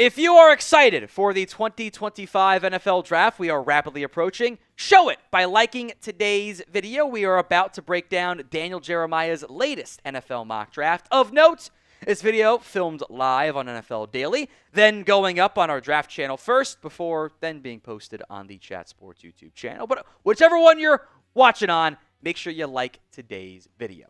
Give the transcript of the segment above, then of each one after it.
If you are excited for the 2025 NFL Draft, we are rapidly approaching. Show it by liking today's video. We are about to break down Daniel Jeremiah's latest NFL mock draft. Of note, this video filmed live on NFL Daily, then going up on our draft channel first, before then being posted on the Chat Sports YouTube channel. But whichever one you're watching on, make sure you like today's video.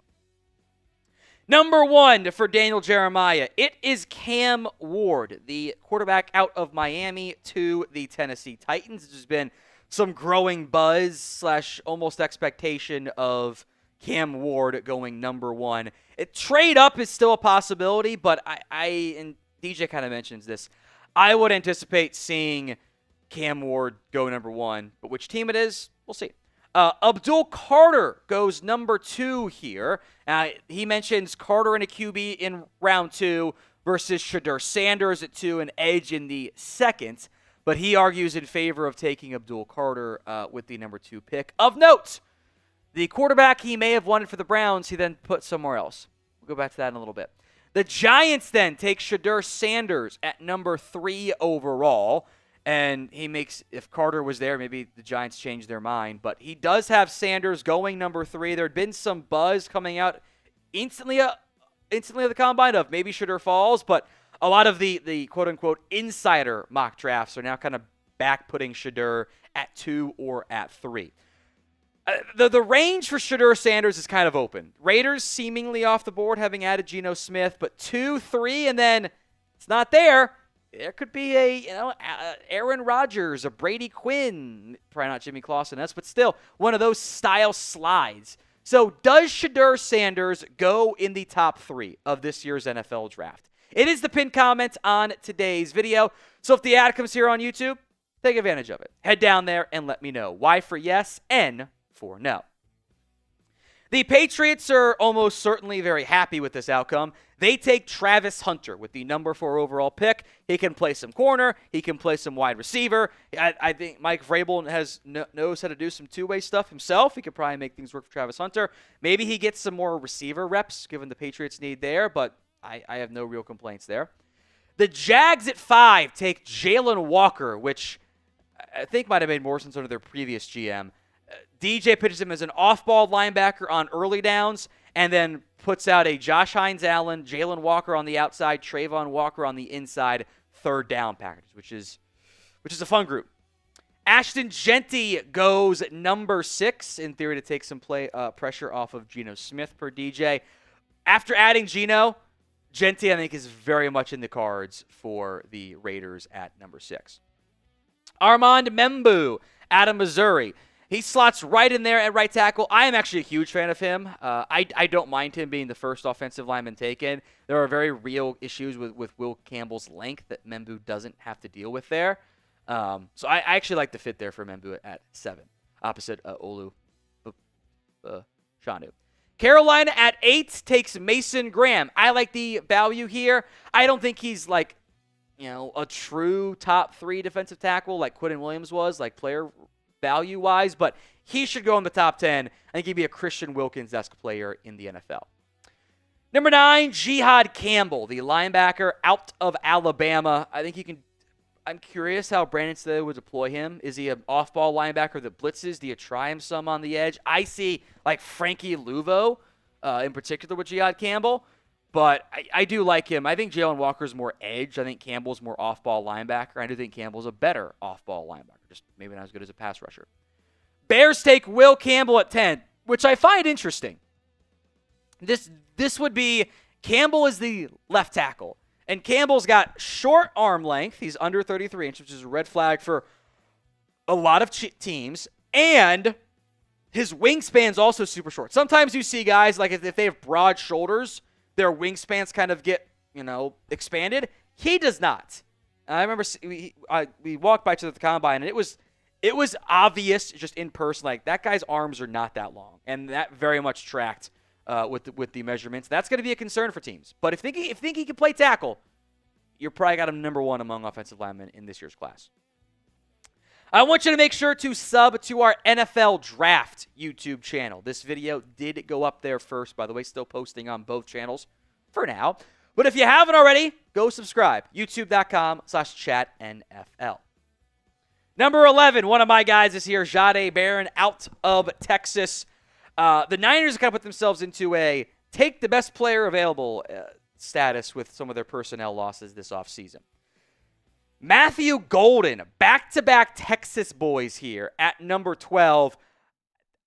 Number 1 for Daniel Jeremiah, it is Cam Ward, the quarterback out of Miami to the Tennessee Titans. There's been some growing buzz / almost expectation of Cam Ward going number 1. Trade up is still a possibility, but I and DJ kind of mentions this, I would anticipate seeing Cam Ward go number 1, but which team it is, we'll see. Abdul Carter goes number 2 here. He mentions Carter and a QB in round 2 versus Shedeur Sanders at 2 and edge in the second. But he argues in favor of taking Abdul Carter with the number 2 pick. Of note, the quarterback he may have wanted for the Browns, he then put somewhere else. We'll go back to that in a little bit. The Giants then take Shedeur Sanders at number 3 overall. And he makes, if Carter was there, maybe the Giants changed their mind. But he does have Sanders going number 3. There had been some buzz coming out instantly at the combine of maybe Shedeur falls. But a lot of the quote-unquote insider mock drafts are now kind of back-putting Shedeur at 2 or at 3. The range for Shedeur Sanders is kind of open. Raiders seemingly off the board, having added Geno Smith. But 2, 3, and then it's not there. There could be a, Aaron Rodgers, a Brady Quinn, probably not Jimmy Clausen-esque, but still one of those style slides. So does Shedeur Sanders go in the top 3 of this year's NFL Draft? It is the pinned comment on today's video. So if the ad comes here on YouTube, take advantage of it. Head down there and let me know. Y for yes, N for no. The Patriots are almost certainly very happy with this outcome. They take Travis Hunter with the number 4 overall pick. He can play some corner. He can play some wide receiver. I think Mike Vrabel knows how to do some two-way stuff himself. He could probably make things work for Travis Hunter. Maybe he gets some more receiver reps, given the Patriots need there, but I have no real complaints there. The Jags at 5 take Jalon Walker, which I think might have made more sense under their previous GM. DJ pitches him as an off-ball linebacker on early downs and then puts out a Josh Hines-Allen, Jalon Walker on the outside, Trayvon Walker on the inside, third down package, which is a fun group. Ashton Jeanty goes number 6, in theory to take some pressure off of Geno Smith per DJ. After adding Geno, Jeanty I think is very much in the cards for the Raiders at number 6. Armand Membou out of Missouri. He slots right in there at right tackle. I am actually a huge fan of him. I don't mind him being the first offensive lineman taken. There are very real issues with Will Campbell's length that Membou doesn't have to deal with there. So I actually like the fit there for Membou at 7, opposite Olu Shanu. Carolina at 8 takes Mason Graham. I like the value here. I don't think he's like, a true top 3 defensive tackle like Quinton Williams was, like player value-wise, but he should go in the top 10. I think he'd be a Christian Wilkins-esque player in the NFL. Number 9, Jihaad Campbell, the linebacker out of Alabama. I think he can. I'm curious how Brandon Staley would deploy him. Is he an off-ball linebacker that blitzes? Do you try him some on the edge? I see like Frankie Luvo in particular with Jihaad Campbell, but I do like him. I think Jalon Walker's more edge. I think Campbell's more off-ball linebacker. I do think Campbell's a better off-ball linebacker, just maybe not as good as a pass rusher. Bears take Will Campbell at 10, which I find interesting. This would be Campbell is the left tackle, and Campbell's got short arm length. He's under 33 inches, which is a red flag for a lot of teams, and his wingspan's also super short. Sometimes you see guys, like if they have broad shoulders, their wingspans kind of get, expanded. He does not. I remember we walked by to the combine, and it was obvious just in person, like that guy's arms are not that long, and that very much tracked with the measurements. That's going to be a concern for teams. But if you think he can play tackle, you're probably got him number 1 among offensive linemen in this year's class. I want you to make sure to sub to our NFL Draft YouTube channel. This video did go up there first, by the way, still posting on both channels for now. But if you haven't already, go subscribe. YouTube.com/chatNFL. Number 11, one of my guys is here, Jahdae Barron out of Texas. The Niners kind of put themselves into a take the best player available status with some of their personnel losses this offseason. Matthew Golden, back-to-back Texas boys here at number 12.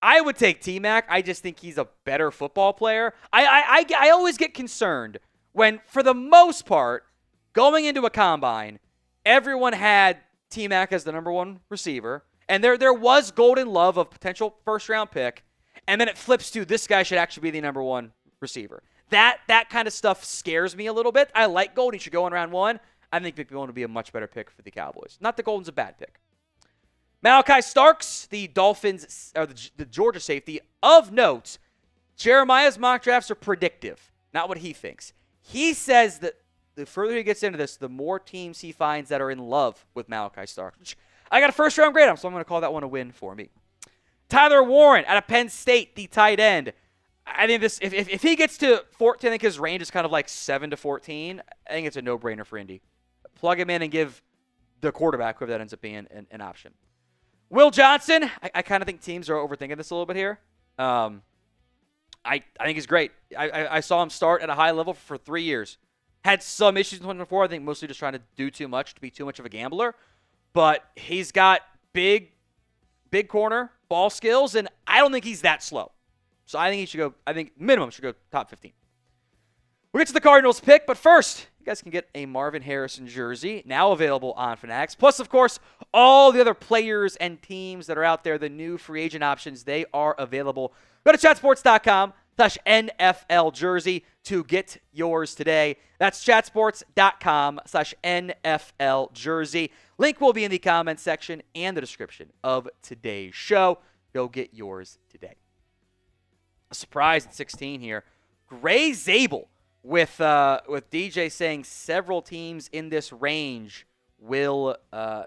I would take T-Mac. I just think he's a better football player. I always get concerned when, for the most part, going into a combine, everyone had T-Mac as the number one receiver, and there was golden love of potential first-round pick, and then it flips to this guy should actually be the number one receiver. That kind of stuff scares me a little bit. I like Golden. He should go in round one. I think Golden would be a much better pick for the Cowboys. Not that Golden's a bad pick. Malachi Starks, the Dolphins, or the Georgia safety. Of note, Jeremiah's mock drafts are predictive, not what he thinks. He says that the further he gets into this, the more teams he finds that are in love with Malachi Starks. Which I got a first-round grade on, so I'm going to call that one a win for me. Tyler Warren out of Penn State, the tight end. I think this, if he gets to 14, I think his range is kind of like 7 to 14. I think it's a no-brainer for Indy. Plug him in and give the quarterback, whoever that ends up being, an option. Will Johnson, I kind of think teams are overthinking this a little bit here. I think he's great. I saw him start at a high level for 3 years. Had some issues in 2024. I think mostly just trying to do too much, to be too much of a gambler. But he's got big corner, ball skills, and I don't think he's that slow. So I think he should go, minimum should go top 15. We'll get to the Cardinals pick, but first, you guys can get a Marvin Harrison jersey, now available on Fanatics. Plus, of course, all the other players and teams that are out there, the new free agent options, they are available. Go to chatsports.com/NFL jersey to get yours today. That's chatsports.com/NFL jersey. Link will be in the comments section and the description of today's show. Go get yours today. A surprise at 16 here. Gray Zabel with DJ saying several teams in this range will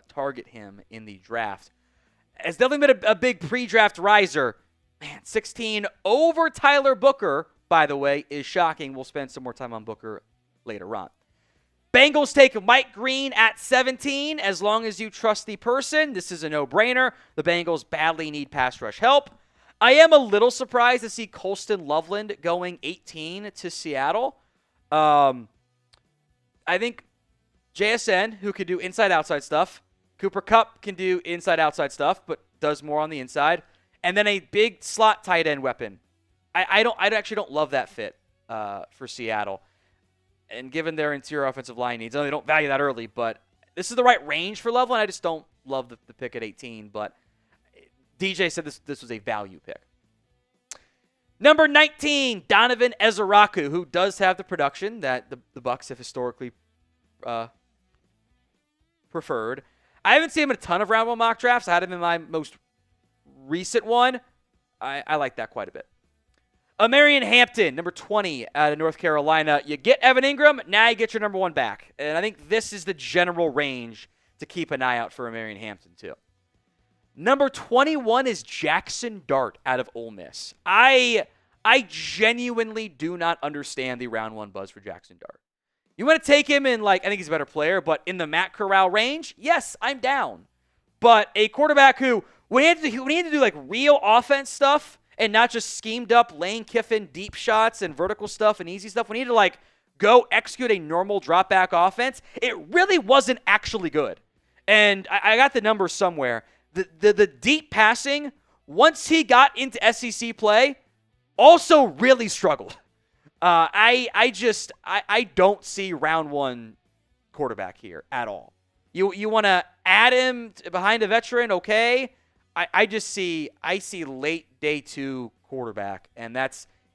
target him in the draft. It's definitely been a big pre-draft riser. Man, 16 over Tyler Booker, by the way, is shocking. We'll spend some more time on Booker later on. Bengals take Mike Green at 17. As long as you trust the person, this is a no-brainer. The Bengals badly need pass rush help. I am a little surprised to see Colston Loveland going 18 to Seattle. I think JSN, who can do inside-outside stuff. Cooper Kupp can do inside-outside stuff, but does more on the inside. And then a big slot tight end weapon. I actually don't love that fit for Seattle. And given their interior offensive line needs, I know they don't value that early, but this is the right range for Loveland. I just don't love the pick at 18, but DJ said this was a value pick. Number 19, Donovan Ezeraku, who does have the production that the Bucs have historically preferred. I haven't seen him in a ton of round one mock drafts. I had him in my most recent one. I like that quite a bit. Marion Hampton, number 20 out of North Carolina. You get Evan Ingram, now you get your number one back. And I think this is the general range to keep an eye out for Marion Hampton, too. Number 21 is Jackson Dart out of Ole Miss. I genuinely do not understand the round one buzz for Jackson Dart. You want to take him in, I think he's a better player, but in the Matt Corral range, yes, I'm down. But a quarterback who, when he had to do real offense stuff and not just schemed up Lane Kiffin deep shots and vertical stuff and easy stuff, when he had to go execute a normal drop back offense, it really wasn't actually good. And I got the numbers somewhere. The deep passing, once he got into SEC play, also really struggled. I don't see round one quarterback here at all. You want to add him behind a veteran, okay? I see late day two quarterback, and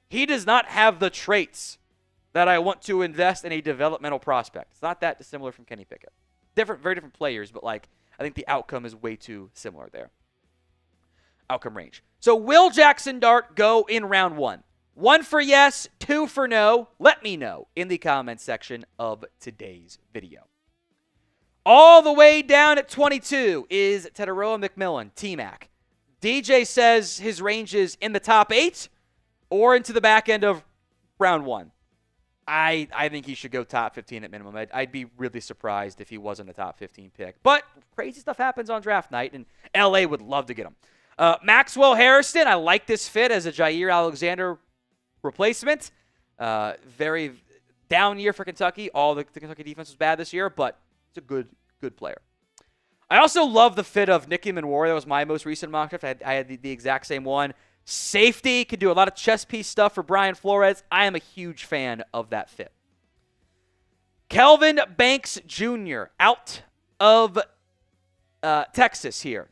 he does not have the traits that I want to invest in a developmental prospect. It's not that dissimilar from Kenny Pickett. Very different players, but I think the outcome is way too similar there. Outcome range. So will Jackson Dart go in round one? 1 for yes, 2 for no. Let me know in the comments section of today's video. All the way down at 22 is Teteroa McMillan, T-Mac. DJ says his range is in the top 8 or into the back end of round one. I think he should go top 15 at minimum. I'd be really surprised if he wasn't a top 15 pick. But crazy stuff happens on draft night, and LA would love to get him. Maxwell Harrison, I like this fit as a Jair Alexander replacement. Very down year for Kentucky. All the Kentucky defense was bad this year, but it's a good player. I also love the fit of Nicky Manwari. That was my most recent mock draft. I had the exact same one. Safety, could do a lot of chess piece stuff for Brian Flores. I am a huge fan of that fit. Kelvin Banks Jr. out of Texas here.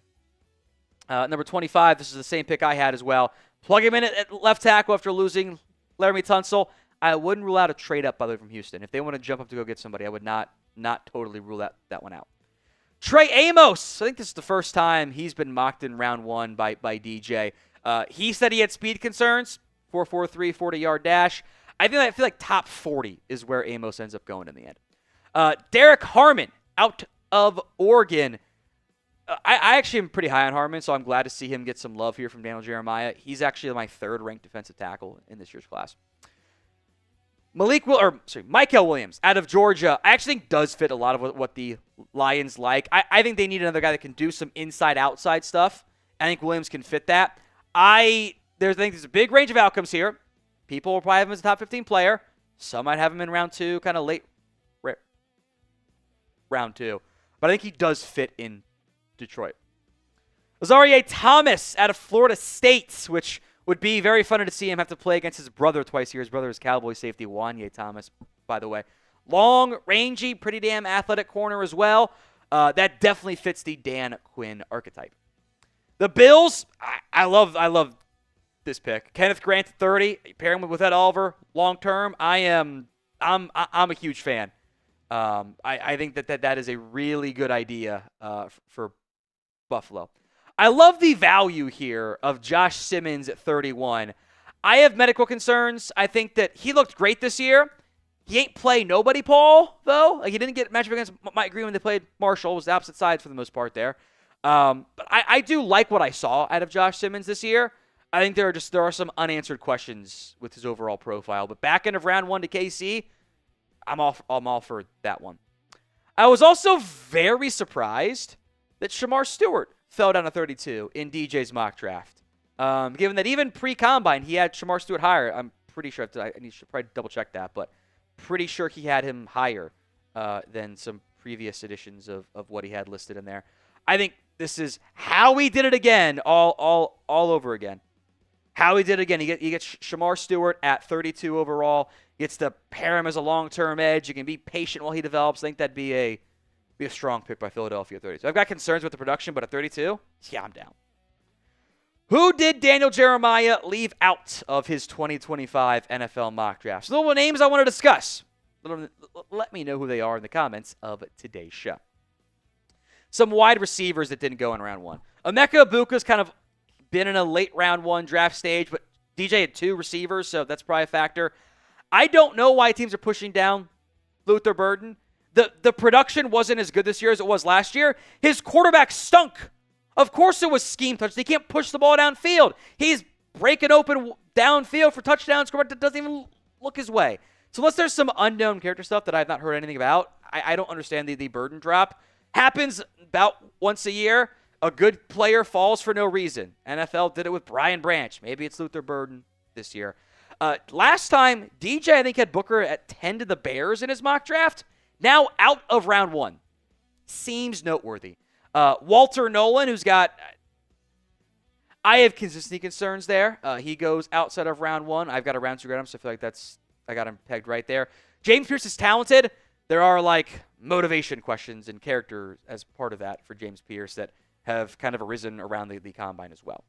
Number 25, this is the same pick I had as well. Plug him in at left tackle after losing Laramie Tunsil. I wouldn't rule out a trade up, by the way, from Houston. If they want to jump up to go get somebody, I would not totally rule that one out. Trey Amos, I think this is the first time he's been mocked in round 1 by DJ. He said he had speed concerns, 4.43 40-yard dash. I feel like top 40 is where Amos ends up going in the end. Derek Harmon out of Oregon. I actually am pretty high on Harmon, so I'm glad to see him get some love here from Daniel Jeremiah. He's actually my 3rd-ranked defensive tackle in this year's class. Michael Williams out of Georgia, I actually think does fit a lot of what the Lions like. I think they need another guy that can do some inside-outside stuff. I think Williams can fit that. I think there's a big range of outcomes here. People will probably have him as a top 15 player. Some might have him in round 2, kind of late round 2. But I think he does fit in Detroit. Azarie Thomas out of Florida State, which would be very fun to see him have to play against his brother twice here. His brother is Cowboy safety Wanye Thomas, by the way. Long, rangy, pretty damn athletic corner as well. That definitely fits the Dan Quinn archetype. The Bills, I love this pick. Kenneth Grant, 30, pairing with Ed Oliver, long term. I'm a huge fan. I think that is a really good idea for Buffalo. I love the value here of Josh Simmons at 31. I have medical concerns. I think that he looked great this year. He ain't play nobody, Paul, though. Like, he didn't get matched up against Mike Green when they played Marshall. It was the opposite sides for the most part there. But I do like what I saw out of Josh Simmons this year. I think there are some unanswered questions with his overall profile. But back end of round 1 to KC, I'm all for that one. I was also very surprised that Shamar Stewart fell down to 32 in DJ's mock draft. Given that even pre-combine, he had Shamar Stewart higher. I'm pretty sure, I need to probably double-check that, but pretty sure he had him higher than some previous editions of what he had listed in there. I think this is how he did it again, all over again. How he did it again. He gets Shamar Stewart at 32 overall. Gets to pair him as a long-term edge. You can be patient while he develops. I think that'd be a strong pick by Philadelphia at 32. I've got concerns with the production, but at 32, yeah, I'm down. Who did Daniel Jeremiah leave out of his 2025 NFL mock draft? So the names I want to discuss. Let me know who they are in the comments of today's show. Some wide receivers that didn't go in round 1. Emeka Ibuka's kind of been in a late round 1 draft stage, but DJ had 2 receivers, so that's probably a factor. I don't know why teams are pushing down Luther Burden. The production wasn't as good this year as it was last year. His quarterback stunk. Of course it was scheme touch. They can't push the ball downfield. He's breaking open downfield for touchdowns. That doesn't even look his way. So unless there's some unknown character stuff that I've not heard anything about, I don't understand the Burden drop. Happens about once a year. A good player falls for no reason. NFL did it with Brian Branch. Maybe it's Luther Burden this year. Last time, DJ, I think, had Booker at 10 to the Bears in his mock draft. Now out of round 1. Seems noteworthy. Walter Nolan, who's got... I have consistency concerns there. He goes outside of round 1. I've got a round 2 grade him, so I feel like I got him pegged right there. James Pierce is talented. There are, motivation questions and character as part of that for James Pierce that have kind of arisen around the combine as well.